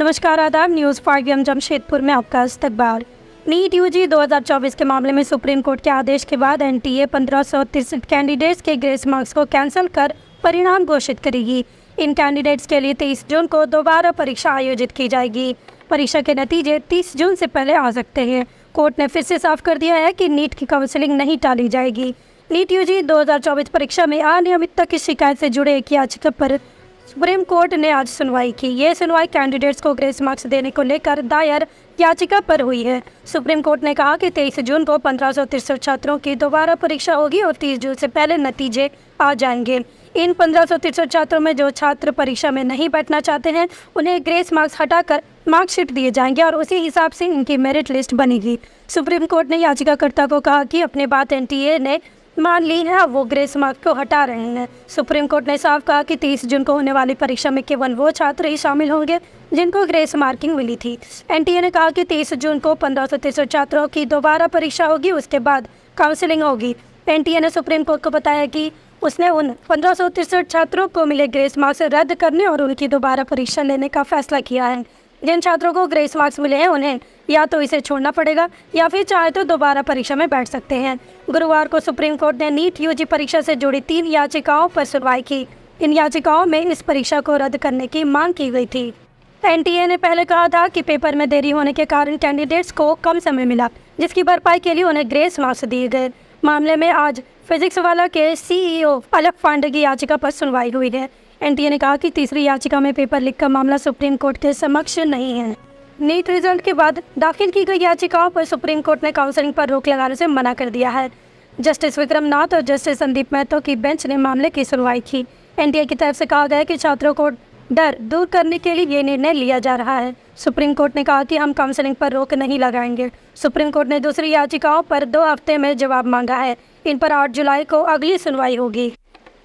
नमस्कार, आदाब। न्यूज़ 5 जमशेदपुर में आपका इस्तकबाल। नीट यूजी 2024 के मामले में सुप्रीम कोर्ट के आदेश के बाद एनटीए 1563 कैंडिडेट्स के ग्रेस मार्क्स को कैंसिल कर परिणाम घोषित करेगी। इन कैंडिडेट्स के लिए 23 जून को दोबारा परीक्षा आयोजित की जाएगी। परीक्षा के नतीजे 30 जून से पहले आ सकते हैं। कोर्ट ने फिर से साफ कर दिया है कि नीट की काउंसलिंग नहीं टाली जाएगी। नीट यूजी 2024 परीक्षा में अनियमितता की शिकायत से जुड़े एक याचिका पर सुप्रीम कोर्ट ने आज सुनवाई की। ये सुनवाई कैंडिडेट्स को ग्रेस मार्क्स देने को लेकर दायर याचिका पर हुई है। सुप्रीम कोर्ट ने कहा कि 23 जून को 1563 छात्रों की दोबारा परीक्षा होगी और 30 जून से पहले नतीजे आ जाएंगे। इन 1563 छात्रों में जो छात्र परीक्षा में नहीं बैठना चाहते हैं उन्हें ग्रेस मार्क्स हटाकर मार्कशीट दिए जाएंगे और उसी हिसाब से इनकी मेरिट लिस्ट बनेगी। सुप्रीम कोर्ट ने याचिकाकर्ता को कहा कि अपनी बात एनटीए ने मान ली है, वो ग्रेस मार्क्स को हटा रहे हैं। सुप्रीम कोर्ट ने साफ कहा कि 30 जून को होने वाली परीक्षा में केवल वो छात्र ही शामिल होंगे जिनको ग्रेस मार्किंग मिली थी। एनटीए ने कहा कि 30 जून को 1563 छात्रों की दोबारा परीक्षा होगी, उसके बाद काउंसलिंग होगी। एनटीए ने सुप्रीम कोर्ट को बताया कि उसने उन 1563 छात्रों को मिले ग्रेस मार्क्स रद्द करने और उनकी दोबारा परीक्षा लेने का फैसला किया है। जिन छात्रों को ग्रेस मार्क्स मिले हैं उन्हें या तो इसे छोड़ना पड़ेगा या फिर चाहे तो दोबारा परीक्षा में बैठ सकते हैं। गुरुवार को सुप्रीम कोर्ट ने नीट यूजी परीक्षा से जुड़ी 3 याचिकाओं पर सुनवाई की। इन याचिकाओं में इस परीक्षा को रद्द करने की मांग की गई थी। एनटीए ने पहले कहा था कि पेपर में देरी होने के कारण कैंडिडेट्स को कम समय मिला, जिसकी भरपाई के लिए उन्हें ग्रेस मार्क्स दिए गए। मामले में आज फिजिक्स वाला के सीईओ अलक पांडे की याचिका पर सुनवाई हुई है। एनटीए ने कहा कि तीसरी याचिका में पेपर लीक का मामला सुप्रीम कोर्ट के समक्ष नहीं है। नीट रिजल्ट के बाद दाखिल की गई याचिकाओं पर सुप्रीम कोर्ट ने काउंसलिंग पर रोक लगाने से मना कर दिया है। जस्टिस विक्रम नाथ और जस्टिस संदीप महतो की बेंच ने मामले की सुनवाई की। एनटीए की तरफ से कहा गया कि छात्रों को डर दूर करने के लिए ये निर्णय लिया जा रहा है। सुप्रीम कोर्ट ने कहा कि हम काउंसलिंग पर रोक नहीं लगाएंगे। सुप्रीम कोर्ट ने दूसरी याचिकाओं पर 2 हफ्ते में जवाब मांगा है। इन पर 8 जुलाई को अगली सुनवाई होगी।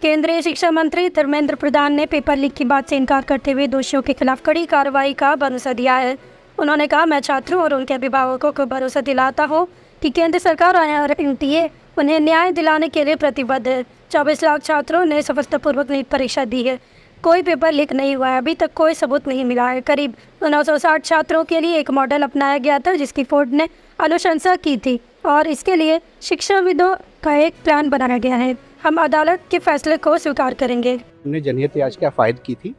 केंद्रीय शिक्षा मंत्री धर्मेंद्र प्रधान ने पेपर लीक की बात से इनकार करते हुए दोषियों के खिलाफ कड़ी कार्रवाई का भरोसा दिया है। उन्होंने कहा, मैं छात्रों और उनके अभिभावकों को भरोसा दिलाता हूँ कि केंद्र सरकार और एनटीए उन्हें न्याय दिलाने के लिए प्रतिबद्ध है। 24 लाख छात्रों ने सफलतापूर्वक नीट परीक्षा दी है। कोई पेपर लीक नहीं हुआ है। अभी तक कोई सबूत नहीं मिला है। करीब 960 छात्रों के लिए एक मॉडल अपनाया गया था जिसकी फोर्ड ने अनुशंसा की थी और इसके लिए शिक्षाविदों का एक प्लान बनाया गया है। हम अदालत के फैसले को स्वीकार करेंगे। हमने जनहित याचिका फाइल की थी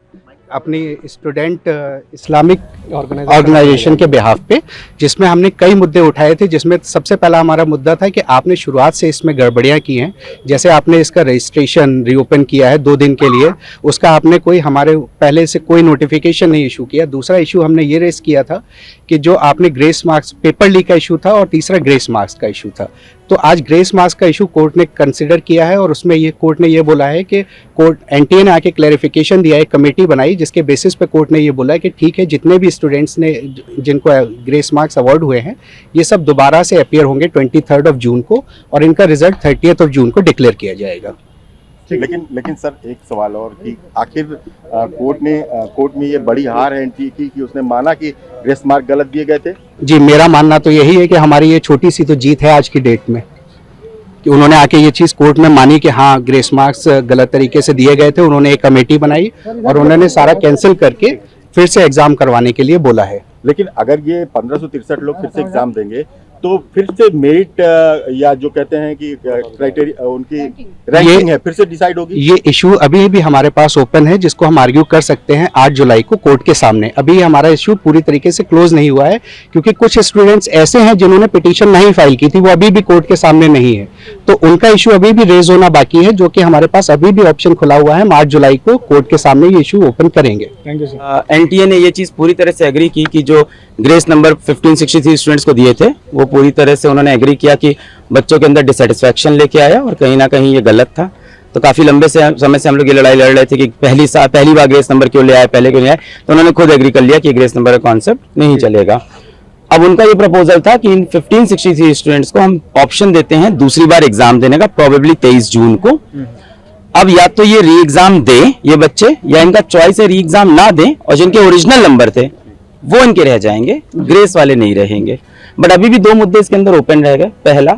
अपनी स्टूडेंट इस्लामिक ऑर्गेनाइजेशन के बिहाफ पे, जिसमें हमने कई मुद्दे उठाए थे। जिसमें सबसे पहला हमारा मुद्दा था कि आपने शुरुआत से इसमें गड़बड़ियां की हैं। जैसे आपने इसका रजिस्ट्रेशन रीओपन किया है 2 दिन के लिए, उसका आपने कोई हमारे पहले से कोई नोटिफिकेशन नहीं इशू किया। दूसरा इशू हमने ये रेस किया था कि जो आपने ग्रेस मार्क्स पेपर लीक का इशू था और तीसरा ग्रेस मार्क्स का इशू था। तो आज ग्रेस मार्क्स का इशू कोर्ट ने कंसिडर किया है और उसमें ये कोर्ट ने ये बोला है कि कोर्ट एनटीए ने आके क्लैरिफिकेशन दिया है, कमेटी बनाई जिसके बेसिस पे कोर्ट ने ये बोला है कि ठीक है, जितने भी स्टूडेंट्स ने जिनको ग्रेस मार्क्स अवार्ड हुए हैं ये सब दोबारा से अपीयर होंगे 23 जून को और इनका रिजल्ट 30 जून को डिक्लेयर किया जाएगा। लेकिन सर एक सवाल और कि आखिर कोर्ट में ये बड़ी हार है एनटीए की कि उसने माना कि ग्रेस मार्क गलत दिए गए थे। जी, मेरा मानना तो यही है कि हमारी ये छोटी सी तो जीत है आज की डेट में कि उन्होंने आके ये चीज़ कोर्ट में मानी कि हाँ ग्रेस मार्क्स गलत तरीके से दिए गए थे। उन्होंने एक कमेटी बनाई और उन्होंने सारा कैंसिल करके फिर से एग्जाम करवाने के लिए बोला है। लेकिन अगर ये 1563 लोग फिर से एग्जाम देंगे तो फिर से मेरिट या जो कहते हैं कि क्राइटेरिया उनकी रैंकिंग है फिर से डिसाइड होगी। ये इशू अभी भी हमारे पास ओपन है जिसको हम आर्ग्यू कर सकते हैं 8 जुलाई को कोर्ट के सामने। अभी हमारा इशू पूरी तरीके से क्लोज नहीं हुआ है क्योंकि कुछ स्टूडेंट्स ऐसे हैं जिन्होंने पिटीशन नहीं फाइल की थी, वो अभी भी कोर्ट के सामने नहीं है। तो उनका इशू अभी भी रेज होना बाकी है, जो कि हमारे पास अभी भी ऑप्शन खुला हुआ है। हम 8 जुलाई को कोर्ट के सामने ये इशू ओपन करेंगे। Thank you sir. एनटीए ने ये चीज पूरी तरह से एग्री की कि जो ग्रेस नंबर 1563 स्टूडेंट्स को दिए थे वो पूरी तरह से उन्होंने एग्री किया कि बच्चों के अंदर डिससेटिस्फैक्शन लेके आया और कहीं ना कहीं ये गलत था। तो काफी लंबे समय से हम लोग ये लड़ाई लड़ रहे थे कि पहली बार ग्रेस नंबर क्यों ले आए, पहले क्यों ले आए। तो उन्होंने खुद एग्री कर लिया कि ग्रेस नंबर का कॉन्सेप्ट नहीं चलेगा। अब उनका ये प्रपोजल था कि इन 1563 स्टूडेंट्स को हम ऑप्शन देते हैं दूसरी बार एग्जाम देने का, प्रोबेबली 23 जून को। अब या तो ये री एग्जाम दे ये बच्चे या इनका चॉइस है री एग्जाम ना दें और जिनके ओरिजिनल नंबर थे वो इनके रह जाएंगे, ग्रेस वाले नहीं रहेंगे। बट अभी भी 2 मुद्दे इसके अंदर ओपन रह गए। पहला,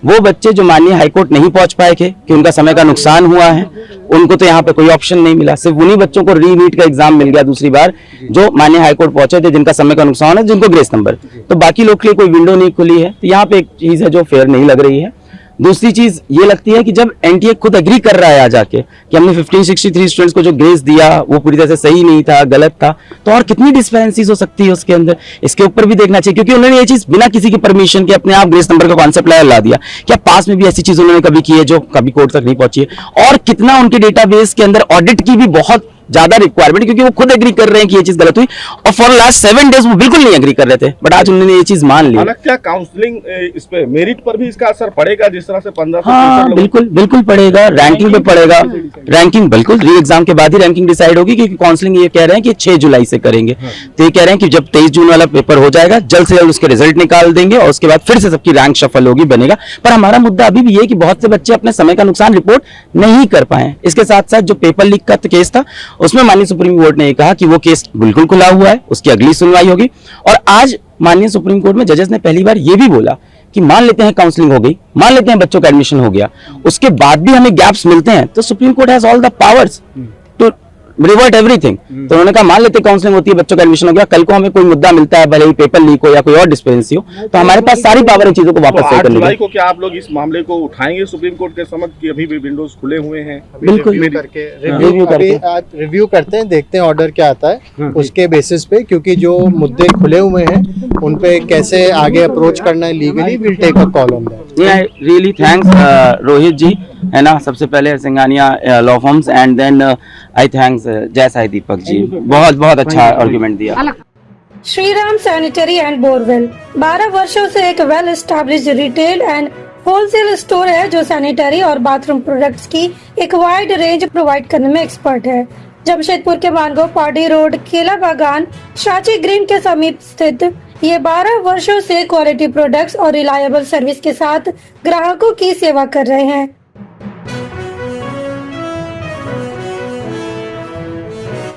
वो बच्चे जो माननीय हाईकोर्ट नहीं पहुंच पाए थे कि उनका समय का नुकसान हुआ है, उनको तो यहाँ पे कोई ऑप्शन नहीं मिला, सिर्फ उन्हीं बच्चों को रीनीट का एग्जाम मिल गया दूसरी बार, जो माननीय हाईकोर्ट पहुंचे थे, जिनका समय का नुकसान है, जिनको ग्रेस नंबर। तो बाकी लोग के लिए कोई विंडो नहीं खुली है। तो यहाँ पे एक चीज है जो फेयर नहीं लग रही है। दूसरी चीज ये लगती है कि जब एनटीए खुद एग्री कर रहा है आ जाके कि हमने 1563 स्टूडेंट्स को जो ग्रेस दिया वो पूरी तरह से सही नहीं था, गलत था, तो और कितनी डिस्पेरेंसीज हो सकती है उसके अंदर, इसके ऊपर भी देखना चाहिए। क्योंकि उन्होंने ये चीज बिना किसी की परमिशन के अपने आप ग्रेस नंबर का कॉन्सेप्ट ला दिया। क्या पास में भी ऐसी चीज उन्होंने कभी की है जो कभी कोर्ट तक नहीं पहुंची है? और कितना उनके डेटाबेस के अंदर ऑडिट की भी बहुत ज्यादा रिक्वायरमेंट, क्योंकि वो खुद एग्री कर रहे हैं कि ये चीज गलत हुई, और फॉर लास्ट 7 डेज वो बिल्कुल नहीं एग्री कर रहे थे, बट आज उन्होंने ये चीज मान ली। हालांकि क्या काउंसलिंग इस पे मेरिट पर भी इसका असर पड़ेगा, जिस तरह से 15 हाँ बिल्कुल बिल्कुल पड़ेगा, रैंकिंग पे पड़ेगा। रैंकिंग बिल्कुल री एग्जाम के बाद ही रैंकिंग डिसाइड होगी, क्योंकि काउंसलिंग ये कह रहे हैं कि 6 जुलाई से करेंगे। तो ये कह रहे हैं कि जब 23 जून वाला पेपर हो जाएगा, जल्द से जल्द उसके रिजल्ट निकाल देंगे और उसके बाद फिर से सबकी रैंक शफल होगी, बनेगा। पर हमारा मुद्दा अभी भी ये है कि बहुत से बच्चे अपने समय का नुकसान रिपोर्ट नहीं कर पाए। इसके साथ साथ जो पेपर लीक का केस था, उसमें माननीय सुप्रीम कोर्ट ने कहा कि वो केस बिल्कुल खुला हुआ है, उसकी अगली सुनवाई होगी। और आज माननीय सुप्रीम कोर्ट में जजेस ने पहली बार ये भी बोला कि मान लेते हैं काउंसलिंग हो गई, मान लेते हैं बच्चों का एडमिशन हो गया, उसके बाद भी हमें गैप्स मिलते हैं, तो supreme court has all the powers to revert everything. तो उन्होंने कहा मान लेते काउंसलिंग होती है, बच्चों का एडमिशन हो गया, कल को हमें कोई मुद्दा मिलता है, भले ही पेपर लीक हो या कोई और डिस्पेरेंसी हो, तो हमारे पास सारी पावर इन चीजों को वापस सही 8 करने जुलाई की। को क्या आप लोग इस मामले को उठाएंगे सुप्रीम कोर्ट के समक्ष कि अभी भी विंडोज खुले हुए हैं? बिल्कुल रिव्यू करके रिव्यू करके रिव्यू करते हैं, देखते हैं ऑर्डर क्या आता है उसके बेसिस पे, क्योंकि जो मुद्दे खुले हुए हैं उन पे कैसे आगे अप्रोच करना है legally, will take a call on that. Really thanks Rohit ji, है ना, सबसे पहले Singhania law firms, and then I thanks Jai Sai Deepak ji, बहुत बहुत अच्छा आर्गुमेंट दिया। श्रीराम सैनिटरी एंड बोरवेल 12 वर्षों से एक well established retail and wholesale store है जो सैनिटरी और बाथरूम प्रोडक्ट्स की एक वाइड रेंज प्रोवाइड करने में एक्सपर्ट है। जमशेदपुर के मानगो पार्टी रोड, केला बागान, शाची ग्रीन के समीप स्थित ये 12 वर्षों से क्वालिटी प्रोडक्ट्स और रिलायबल सर्विस के साथ ग्राहकों की सेवा कर रहे हैं।